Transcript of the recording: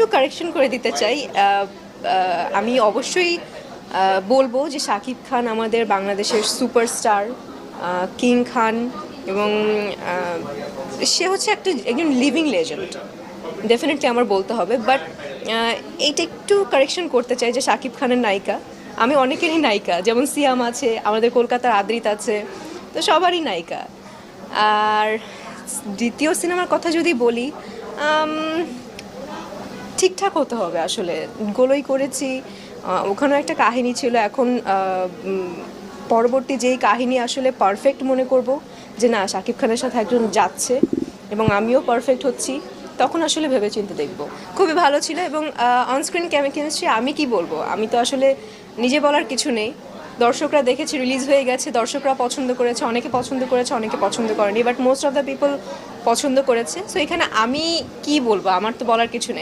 একটু কারেকশন করে দিতে চাই। আমি অবশ্যই বলবো যে শাকিব খান আমাদের বাংলাদেশের সুপারস্টার, কিং খান, এবং সে হচ্ছে একজন লিভিং লেজেন্ড, ডেফিনেটলি আমার বলতে হবে। বাট এইটা একটু কারেকশন করতে চাই যে শাকিব খানের নায়িকা আমি অনেকেরই নায়িকা, যেমন সিয়াম আছে, আমাদের কলকাতার আদ্রিত আছে, তো সবারই নায়িকা। আর দ্বিতীয় সিনেমার কথা যদি বলি, ঠিকঠাক হতে হবে আসলে। গোলই করেছি, ওখানেও একটা কাহিনী ছিল। এখন পরবর্তী যেই কাহিনী আসলে পারফেক্ট মনে করব যে না শাকিব খানের সাথে একজন যাচ্ছে এবং আমিও পারফেক্ট হচ্ছি, তখন আসলে ভেবেচিন্তে দেখব। খুবই ভালো ছিল। এবং অনস্ক্রিন কেমিস্ট্রি আমি কি বলবো, আমি তো আসলে নিজে বলার কিছু নেই। দর্শকরা দেখেছে, রিলিজ হয়ে গেছে, দর্শকরা পছন্দ করেছে, অনেকে পছন্দ করেছে, অনেকে পছন্দ করেনি, but most of the people পছন্দ করেছে। সো এখানে আমি কি বলবো, আমার তো বলার কিছু নেই।